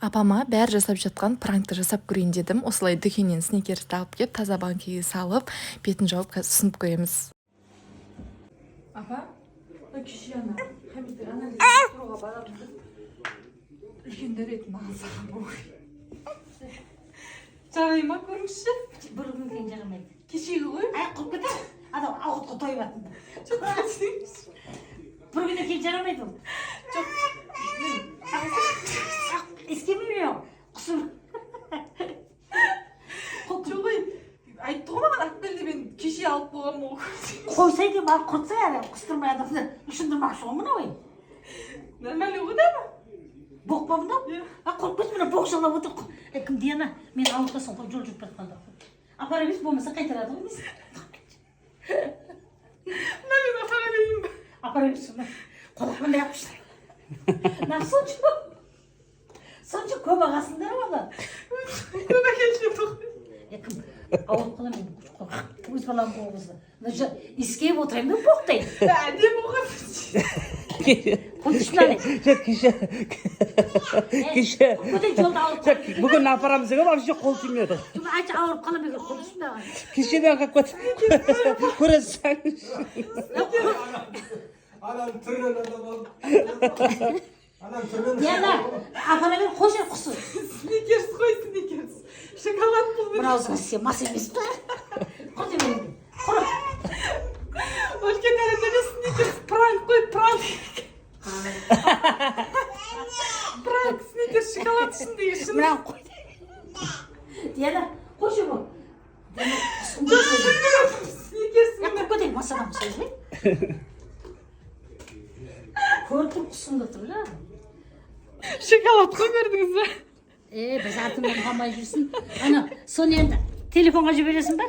Апама бәрі жасап жатқан пранкты жасап көрейін дедім. Осылай дүкеннен сникерсті алып кеп, таза банкеге салып, бетін жауып ұсынып көреміз. Апа, кеше ана Хамидтің анализін тұруға барамыз. Үлкендер етін мағазаға болғай. Жарай ма көріңізші? Bir gün keyin жарамайды. Кешегі ғой? Құлып кетер. Адам ауытқы тойып атында. Bir gün keyin жарамайды ол. Жоқ. Ескемеймін. Құсым. Жоқ ой, айтты ғой маған ақбелді мен кеше алып болғам ол. Қойсай деп алып құртса әлі құстырмай адамды ұшындырмақшы ғой мынау. Нормально ғой да ма? Боқ па мынау? Қойып кетіп мына боқ жалап отыр. Кім Диана, мен ауыртасың ғой, жол жүріп жатқанда. Апара берші болмаса қайтарады ғой дейсің. Мына мен апара берейін ба? Апара берші мына. Қолақпен япыштыр. Сонша көп ағасыңдар бала. Көп әкелші тұқ. Кім ауырып қалам мен өз балам болғызды. Искеп отырайын ба боқтайын. Әдем оған. Кеше жолда алып бүгін апарамыз ғой вообще қол тимеді. Айча ауырып қалам егер қол түсінбей. Кешеден қалып көресің. Adam türlü adam oldu. Adam türlü. Диана, апара бер қой жер құсы. Сникерс қой, сникерс. Шоколад бұл бір. Бірауызға сен мас емес пе? Құр демейді. Құр. Үлкен әріндегі сникерс пранк қой, пранк. Пранк, сникерс, шоколад ішіндегі шын. Мынау қой. Диана, қой жер бұл. Сникерс Я құр көтейін масадан сөз бе? Көрдім құсыңды тұр да. Шоколад қой көрдіңіз бе? Біз артымен қалмай жүрсін. Ана, соны енді телефонға жібересің бе?